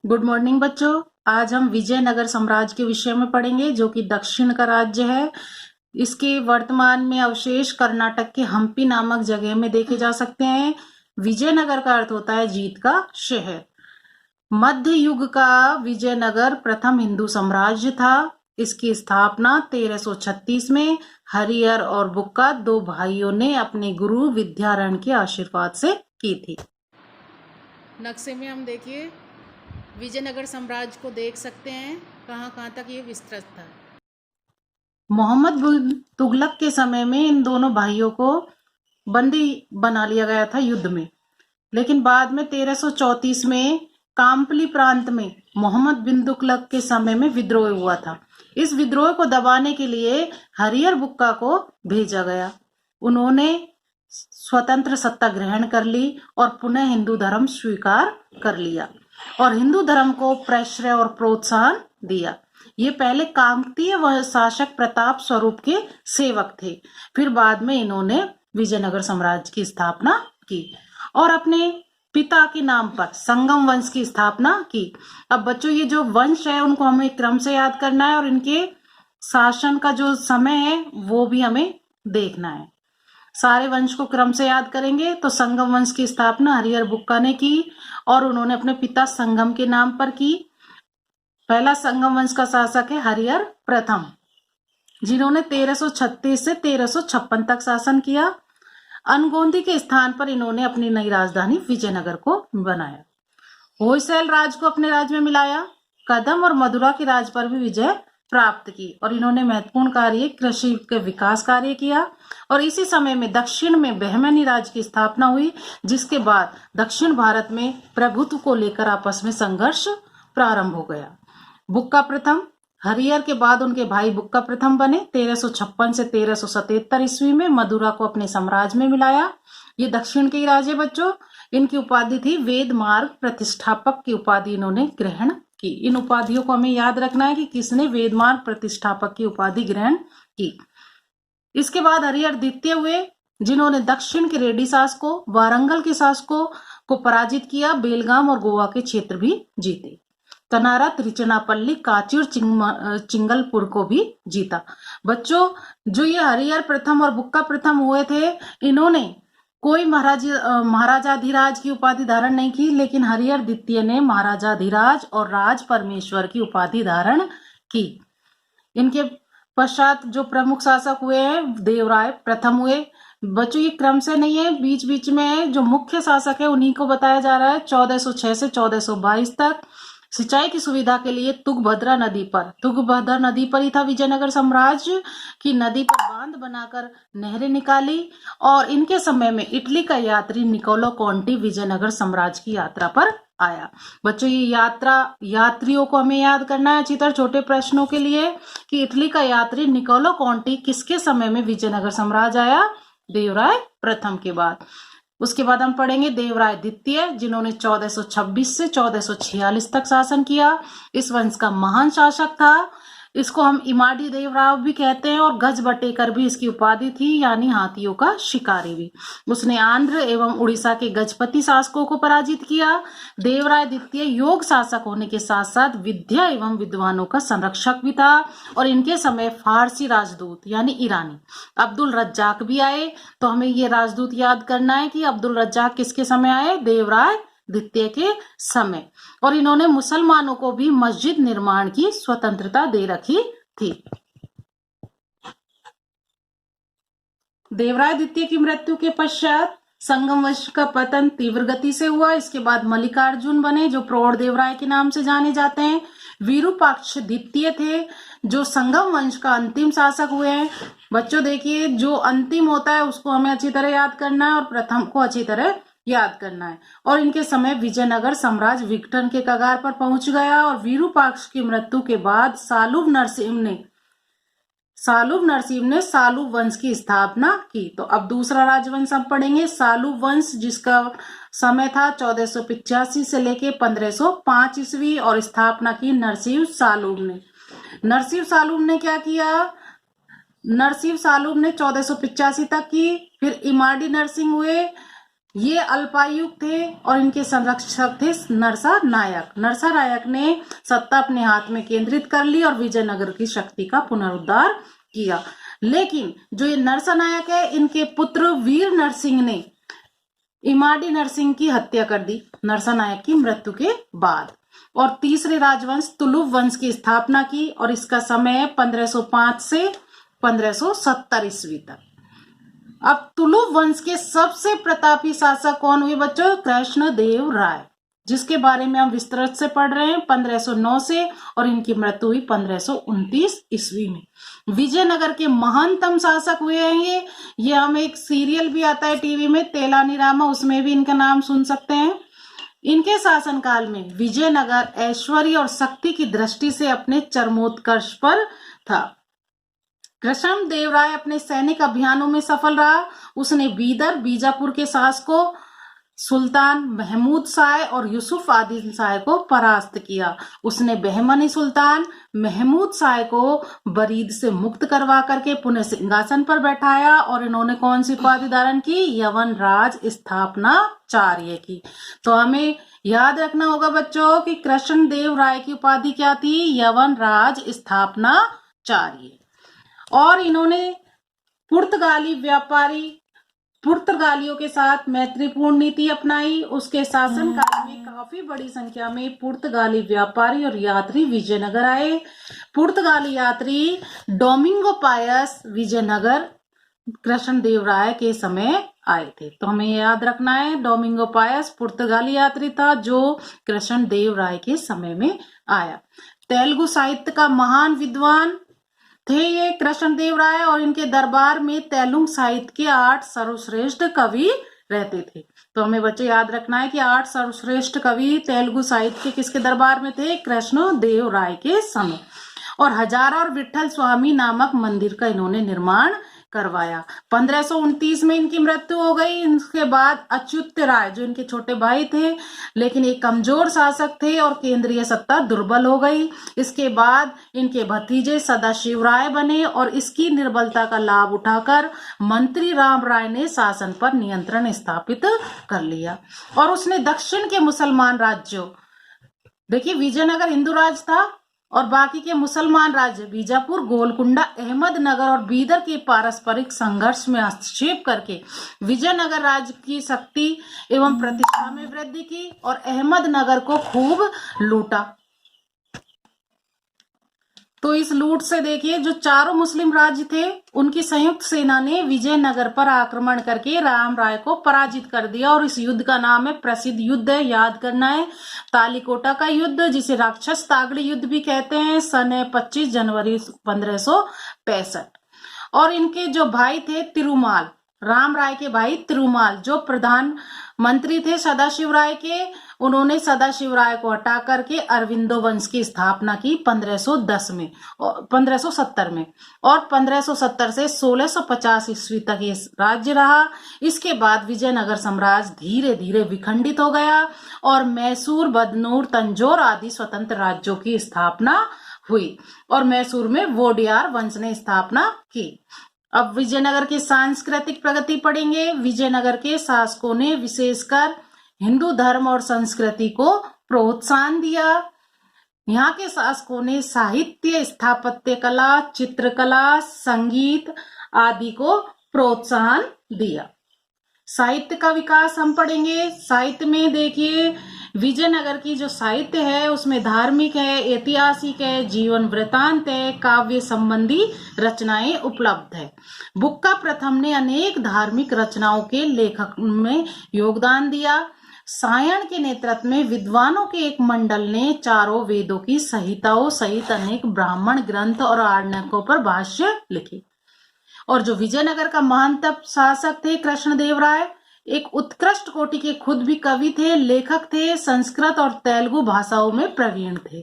Good morning बच्चों। आज हम विजयनगर साम्राज्य के विषय में पढ़ेंगे, जो कि दक्षिण का राज्य है। इसके वर्तमान में अवशेष कर्नाटक के हम्पी नामक जगह में देखे जा सकते हैं। विजयनगर का अर्थ होता है जीत का शहर। मध्य युग का विजयनगर प्रथम हिंदू साम्राज्य था। इसकी स्थापना 1336 में हरिहर और बुक्का दो भाइयों ने अपने गुरु विद्यारण्य के आशीर्वाद से की थी। नक्शे में हम देखिए विजयनगर साम्राज्य को देख सकते हैं, कहां तक ये विस्तृत था। मोहम्मद तुगलक के समय में इन दोनों भाइयों को बंदी बना लिया गया था युद्ध में, लेकिन बाद में 1334 में काम्पली प्रांत में मोहम्मद बिन तुगलक के समय में विद्रोह हुआ था। इस विद्रोह को दबाने के लिए हरिहर बुक्का को भेजा गया। उन्होंने स्वतंत्र सत्ता ग्रहण कर ली और पुनः हिंदू धर्म स्वीकार कर लिया और हिंदू धर्म को प्रश्रय और प्रोत्साहन दिया। ये पहले काकतीय शासक प्रताप स्वरूप के सेवक थे। फिर बाद में इन्होंने विजयनगर साम्राज्य की स्थापना की और अपने पिता के नाम पर संगम वंश की स्थापना की। अब बच्चों, ये जो वंश है उनको हमें क्रम से याद करना है और इनके शासन का जो समय है वो भी हमें देखना है। सारे वंश को क्रम से याद करेंगे तो संगम वंश की स्थापना हरिहर बुक्का ने की और उन्होंने अपने पिता संगम के नाम पर की। पहला संगम वंश का शासक है हरिहर प्रथम, जिन्होंने 1336 से 1356 तक शासन किया। अनगोंदी के स्थान पर इन्होंने अपनी नई राजधानी विजयनगर को बनाया। होयसल राज को अपने राज्य में मिलाया। कदम और मदुरा के राज पर भी विजय प्राप्त की और इन्होंने महत्वपूर्ण कार्य कृषि के विकास कार्य किया। और इसी समय में दक्षिण में बहमनी राज्य की स्थापना हुई, जिसके बाद दक्षिण भारत में प्रभुत्व को लेकर आपस में संघर्ष प्रारंभ हो गया। बुक्का प्रथम हरिहर के बाद उनके भाई बुक्का प्रथम बने। 1356 से 1377 ईस्वी में मदुरा को अपने साम्राज्य में मिलाया। ये दक्षिण के ही राजे बच्चों। इनकी उपाधि थी वेद मार्ग प्रतिष्ठापक की उपाधि इन्होंने ग्रहण की। इन उपाधियों को हमें याद रखना है कि किसने वेद मार्ग प्रतिष्ठापक की उपाधि ग्रहण की। इसके बाद हरिहर द्वितीय हुए, जिन्होंने दक्षिण के रेड्डी शासकों, वारंगल के शासकों को पराजित किया। बेलगाम और गोवा के क्षेत्र भी जीते। तनारा, त्रिचनापल्ली, कांची और चिंगलपुर को भी जीता। बच्चों, जो ये हरिहर प्रथम और बुक्का प्रथम हुए थे, इन्होंने कोई महाराजाधिराज की उपाधि धारण नहीं की, लेकिन हरिहर द्वितीय ने महाराजाधिराज और राज परमेश्वर की उपाधि धारण की। इनके पश्चात जो प्रमुख शासक हुए हैं, देवराय प्रथम हुए। बच्चों, ये क्रम से नहीं है, बीच बीच में जो मुख्य शासक है उन्हीं को बताया जा रहा है। 1406 से 1422 तक सिंचाई की सुविधा के लिए तुंगभद्रा नदी पर ही था विजयनगर साम्राज्य की। नदी पर बांध बनाकर नहरें निकाली और इनके समय में इटली का यात्री निकोलो कॉन्टी विजयनगर साम्राज्य की यात्रा पर आया। बच्चों, ये यात्रियों को हमें याद करना है अच्छी तरह छोटे प्रश्नों के लिए कि इटली का यात्री निकोलो कॉन्टी किसके समय में विजयनगर साम्राज्य आया? देवराय प्रथम के बाद। उसके बाद हम पढ़ेंगे देवराय द्वितीय, जिन्होंने 1426 से 1446 तक शासन किया। इस वंश का महान शासक था। इसको हम इमाडी देवराव भी कहते हैं और गज बटेकर भी इसकी उपाधि थी, यानी हाथियों का शिकारी भी। उसने आंध्र एवं उड़ीसा के गजपति शासकों को पराजित किया। देवराय द्वितीय योग शासक होने के साथ साथ विद्या एवं विद्वानों का संरक्षक भी था और इनके समय फारसी राजदूत यानी ईरानी अब्दुल रज्जाक भी आए। तो हमें ये राजदूत याद करना है कि अब्दुल रज्जाक किसके समय आए? देवराय द्वितीय के समय। और इन्होंने मुसलमानों को भी मस्जिद निर्माण की स्वतंत्रता दे रखी थी। देवराय द्वितीय की मृत्यु के पश्चात संगम वंश का पतन तीव्र गति से हुआ। इसके बाद मल्लिकार्जुन बने, जो प्रौढ़ देवराय के नाम से जाने जाते हैं। विरूपाक्ष द्वितीय थे, जो संगम वंश का अंतिम शासक हुए हैं। बच्चों देखिए, जो अंतिम होता है उसको हमें अच्छी तरह याद करना है और प्रथम को अच्छी तरह याद करना है। और इनके समय विजयनगर साम्राज्य विघटन के कगार पर पहुंच गया और विरूपाक्ष की मृत्यु के बाद सालुव नरसिंह ने सालुव वंश की स्थापना की। तो अब दूसरा राजवंश हम पढ़ेंगे, सालुव वंश, जिसका समय था 1485 से लेके 1505 ईस्वी और स्थापना की नरसिंह सालुव ने। नरसिंह सालुव ने क्या किया? नरसिंह सालुव ने 1485 तक की। फिर इमाडी नरसिंह हुए, ये अल्पायुक्त थे और इनके संरक्षक थे नरसा नायक। नरसा नायक ने सत्ता अपने हाथ में केंद्रित कर ली और विजयनगर की शक्ति का पुनरुद्धार किया। लेकिन जो ये नरसा नायक है, इनके पुत्र वीर नरसिंह ने इमाडी नरसिंह की हत्या कर दी नरसा नायक की मृत्यु के बाद, और तीसरे राजवंश तुलुप वंश की स्थापना की, और इसका समय है 1505 से 1570 ईस्वी तक। अब तुलुप वंश के सबसे प्रतापी शासक कौन हुए बच्चों? कृष्णदेव राय, जिसके बारे में हम विस्तृत से पढ़ रहे हैं 1509 से, और इनकी मृत्यु हुई 1529 ईस्वी में। विजयनगर के महानतम शासक हुए हैं ये हम एक सीरियल भी आता है टीवी में, तेलानी रामा, उसमें भी इनका नाम सुन सकते हैं। इनके शासनकाल में विजयनगर ऐश्वर्य और शक्ति की दृष्टि से अपने चरमोत्कर्ष पर था। कृष्णदेव राय अपने सैनिक अभियानों में सफल रहा। उसने बीदर, बीजापुर के शासकों सुल्तान महमूद शाह और यूसुफ आदिल शाह को परास्त किया। उसने बहमनी सुल्तान महमूद शाह को बरीद से मुक्त करवा करके पुनः सिंहासन पर बैठाया, और इन्होंने कौन सी उपाधि धारण की? यवन राज स्थापनाचार्य की। तो हमें याद रखना होगा बच्चों कि कृष्णदेव राय की उपाधि क्या थी? यवन राज स्थापनाचार्य। और इन्होंने पुर्तगालियों के साथ मैत्रीपूर्ण नीति अपनाई। उसके शासनकाल में काफी बड़ी संख्या में पुर्तगाली व्यापारी और यात्री विजयनगर आए। पुर्तगाली यात्री डोमिंगो पायस विजयनगर कृष्णदेव राय के समय आए थे। तो हमें याद रखना है, डोमिंगो पायस पुर्तगाली यात्री था जो कृष्णदेव राय के समय में आया। तेलुगु साहित्य का महान विद्वान थे ये कृष्णदेव राय, और इनके दरबार में तेलुगु साहित्य के 8 सर्वश्रेष्ठ कवि रहते थे। तो हमें बच्चे याद रखना है कि 8 सर्वश्रेष्ठ कवि तेलुगु साहित्य के किसके दरबार में थे? कृष्णदेव राय के समय। और हजारा और विठल स्वामी नामक मंदिर का इन्होंने निर्माण करवाया। 1529 में इनकी मृत्यु हो गई। इसके बाद अच्युत राय जो इनके छोटे भाई थे, लेकिन एक कमजोर शासक थे और केंद्रीय सत्ता दुर्बल हो गई। इसके बाद इनके भतीजे सदाशिव राय बने, और इसकी निर्बलता का लाभ उठाकर मंत्री राम राय ने शासन पर नियंत्रण स्थापित कर लिया। और उसने दक्षिण के मुसलमान राज्यों, देखिए विजयनगर हिंदू राज था, और बाकी के मुसलमान राज्य बीजापुर, गोलकुंडा, अहमदनगर और बीदर के पारस्परिक संघर्ष में हस्तक्षेप करके विजयनगर राज्य की शक्ति एवं प्रतिष्ठा में वृद्धि की, और अहमदनगर को खूब लूटा। तो इस लूट से देखिए जो चारों मुस्लिम राज्य थे उनकी संयुक्त सेना ने विजयनगर पर आक्रमण करके राम राय को पराजित कर दिया, और इस युद्ध का नाम है, प्रसिद्ध युद्ध है, याद करना है, तालीकोटा का युद्ध, जिसे राक्षस तागड़ी युद्ध भी कहते हैं। सन है 25 जनवरी 1565। और इनके जो भाई थे तिरुमाल, राम राय के भाई तिरुमाल जो प्रधान मंत्री थे सदाशिव राय के, उन्होंने सदाशिव राय को हटा करके अरविंदो वंश की स्थापना की 1570 में, और 1570 से 1650 ईस्वी तक ये राज्य रहा। इसके बाद विजयनगर साम्राज्य धीरे धीरे विखंडित हो गया, और मैसूर, बदनूर, तंजौर आदि स्वतंत्र राज्यों की स्थापना हुई, और मैसूर में वोडियार वंश ने स्थापना की। अब विजयनगर की सांस्कृतिक प्रगति पढ़ेंगे। विजयनगर के शासकों ने विशेषकर हिंदू धर्म और संस्कृति को प्रोत्साहन दिया। यहाँ के शासकों ने साहित्य, स्थापत्य कला, चित्रकला, संगीत आदि को प्रोत्साहन दिया। साहित्य का विकास हम पढ़ेंगे। साहित्य में देखिए विजयनगर की जो साहित्य है उसमें धार्मिक है, ऐतिहासिक है, जीवन वृतांत है, काव्य संबंधी रचनाएं उपलब्ध है। बुक्का प्रथम ने अनेक धार्मिक रचनाओं के लेखक में योगदान दिया। सायण के नेतृत्व में विद्वानों के एक मंडल ने चारों वेदों की संहिताओं सहित अनेक ब्राह्मण ग्रंथ और आरण्यकों पर भाष्य लिखे। और जो विजयनगर का महानतम शासक थे कृष्णदेव राय, एक उत्कृष्ट कोटि के खुद भी कवि थे, लेखक थे, संस्कृत और तेलुगु भाषाओं में प्रवीण थे।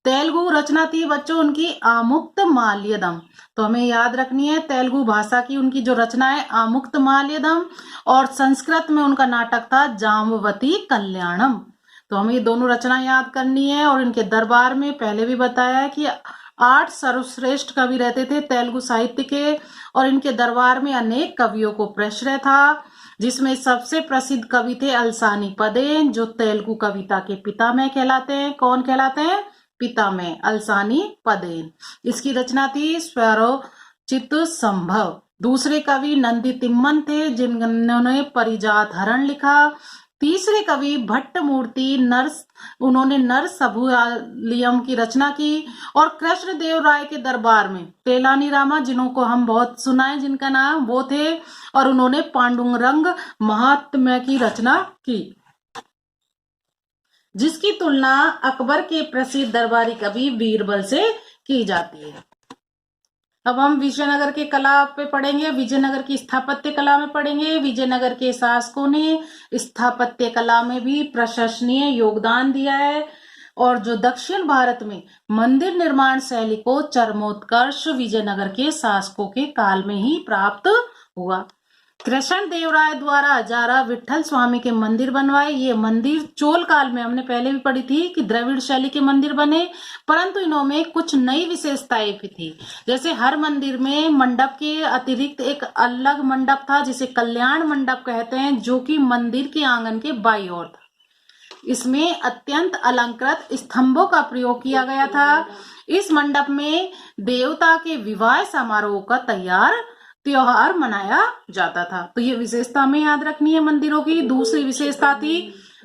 तेलुगु रचना थी बच्चों उनकी आमुक्त माल्यदम, तो हमें याद रखनी है तेलुगु भाषा की उनकी जो रचना है आमुक्त माल्यदम, और संस्कृत में उनका नाटक था जाम्बवती कल्याणम। तो हमें ये दोनों रचना याद करनी है। और इनके दरबार में पहले भी बताया है कि 8 सर्वश्रेष्ठ कवि रहते थे तेलुगु साहित्य के, और इनके दरबार में अनेक कवियों को प्रश्रय था। जिसमें सबसे प्रसिद्ध कवि थे अलसानी पदेन, जो तेलुगु कविता के पितामह कहलाते हैं। कौन कहलाते हैं? पितामह, अलसानी पदेन। इसकी रचना थी स्वरोचित संभव। दूसरे कवि नंदी तिम्मन थे, जिन्होंने परिजात हरण लिखा। तीसरे कवि भट्ट मूर्ति उन्होंने नरसभुलियम की रचना की। और कृष्ण देव राय के दरबार में तेलानी रामा, जिनको हम बहुत सुनाए जिनका नाम, वो थे, और उन्होंने पांडुरंग महात्म्य की रचना की, जिसकी तुलना अकबर के प्रसिद्ध दरबारी कवि बीरबल से की जाती है। अब हम विजयनगर के कला पे पढ़ेंगे, विजयनगर की स्थापत्य कला में पढ़ेंगे। विजयनगर के शासकों ने स्थापत्य कला में भी प्रशंसनीय योगदान दिया है, और जो दक्षिण भारत में मंदिर निर्माण शैली को चरमोत्कर्ष विजयनगर के शासकों के काल में ही प्राप्त हुआ। कृष्ण देव राय द्वारा हजारा विठल स्वामी के मंदिर बनवाए। ये मंदिर चोल काल में, हमने पहले भी पढ़ी थी कि द्रविड़ शैली के मंदिर बने, परंतु इनमें कुछ नई विशेषताएं भी थी। जैसे हर मंदिर में मंडप के अतिरिक्त एक अलग मंडप था, जिसे कल्याण मंडप कहते हैं, जो कि मंदिर के आंगन के बाईं ओर था। इसमें अत्यंत अलंकृत स्तंभों का प्रयोग किया गया था। इस मंडप में देवता के विवाह समारोह का त्योहार मनाया जाता था। तो ये विशेषता हमें याद रखनी है मंदिरों की। दूसरी विशेषता थी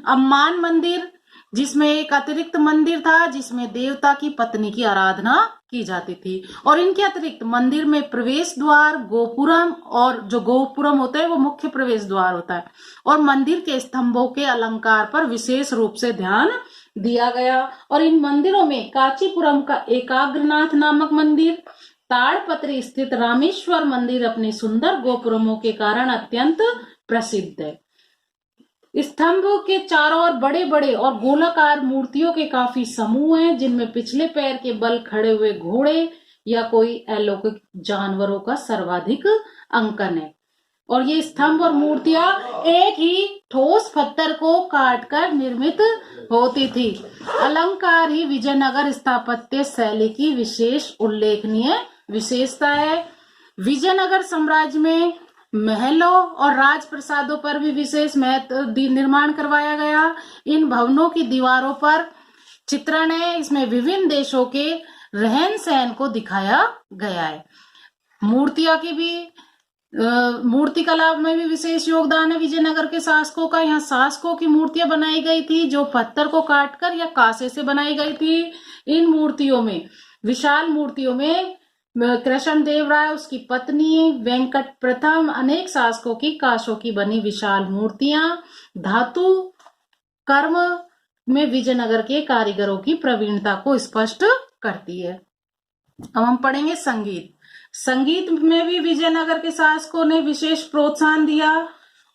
अम्मान मंदिर, जिसमें एक अतिरिक्त मंदिर था, जिसमें देवता की पत्नी की आराधना की जाती थी। और इनके अतिरिक्त मंदिर में प्रवेश द्वार, गोपुरम, और जो गोपुरम होता है वो मुख्य प्रवेश द्वार होता है, और मंदिर के स्तंभों के अलंकार पर विशेष रूप से ध्यान दिया गया। और इन मंदिरों में कांचीपुरम का एकाग्रनाथ नामक मंदिर, ताड़पत्री स्थित रामेश्वर मंदिर अपने सुंदर गोपुरमों के कारण अत्यंत प्रसिद्ध है। स्तंभ के चारों ओर बड़े बड़े और गोलाकार मूर्तियों के काफी समूह हैं, जिनमें पिछले पैर के बल खड़े हुए घोड़े या कोई अलौकिक जानवरों का सर्वाधिक अंकन है। और ये स्तंभ और मूर्तियां एक ही ठोस पत्थर को काटकर निर्मित होती थी। अलंकार ही विजयनगर स्थापत्य शैली की विशेष उल्लेखनीय विशेषता है। विजयनगर साम्राज्य में महलों और राजप्रसादों पर भी विशेष निर्माण करवाया गया। इन भवनों की दीवारों पर चित्रण है, इसमें विभिन्न देशों के रहन सहन को दिखाया गया है। मूर्तियां की भी मूर्ति कला में भी विशेष योगदान है विजयनगर के शासकों का। यहाँ शासकों की मूर्तियां बनाई गई थी, जो पत्थर को काटकर या कांसे से बनाई गई थी। इन मूर्तियों में, विशाल मूर्तियों में कृष्ण देव राय, उसकी पत्नी, वेंकट प्रथम, अनेक शासकों की कांसों की बनी विशाल मूर्तियां धातु कर्म में विजयनगर के कारीगरों की प्रवीणता को स्पष्ट करती है। अब हम पढ़ेंगे संगीत। संगीत में भी विजयनगर के शासकों ने विशेष प्रोत्साहन दिया।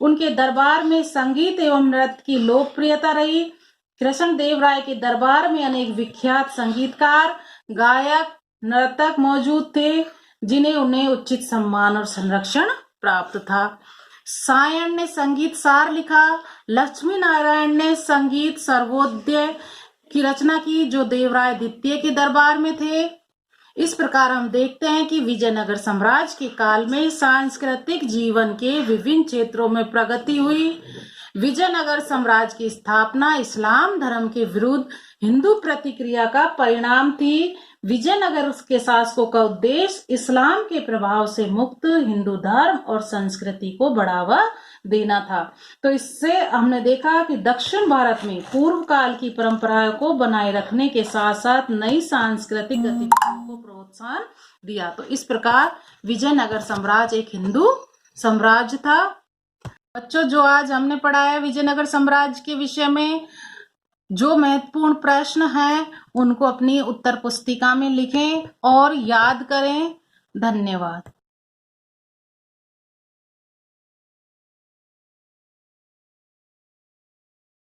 उनके दरबार में संगीत एवं नृत्य की लोकप्रियता रही। कृष्ण देव राय के दरबार में अनेक विख्यात संगीतकार, गायक, नर्तक मौजूद थे, जिन्हें उन्हें उचित सम्मान और संरक्षण प्राप्त था। सायण ने संगीत सार लिखा। लक्ष्मी नारायण ने संगीत सर्वोदय की रचना की, जो देवराय द्वितीय के दरबार में थे। इस प्रकार हम देखते हैं कि विजयनगर साम्राज्य के काल में सांस्कृतिक जीवन के विभिन्न क्षेत्रों में प्रगति हुई। विजयनगर साम्राज्य की स्थापना इस्लाम धर्म के विरुद्ध हिंदू प्रतिक्रिया का परिणाम थी। विजयनगर के शासकों का उद्देश्य इस्लाम के प्रभाव से मुक्त हिंदू धर्म और संस्कृति को बढ़ावा देना था। तो इससे हमने देखा कि दक्षिण भारत में पूर्व काल की परंपराओं को बनाए रखने के साथ साथ नई सांस्कृतिक गतिविधियों को प्रोत्साहन दिया। तो इस प्रकार विजयनगर साम्राज्य एक हिंदू साम्राज्य था। बच्चों, जो आज हमने पढ़ा है विजयनगर साम्राज्य के विषय में, जो महत्वपूर्ण प्रश्न हैं उनको अपनी उत्तर पुस्तिका में लिखें और याद करें। धन्यवाद।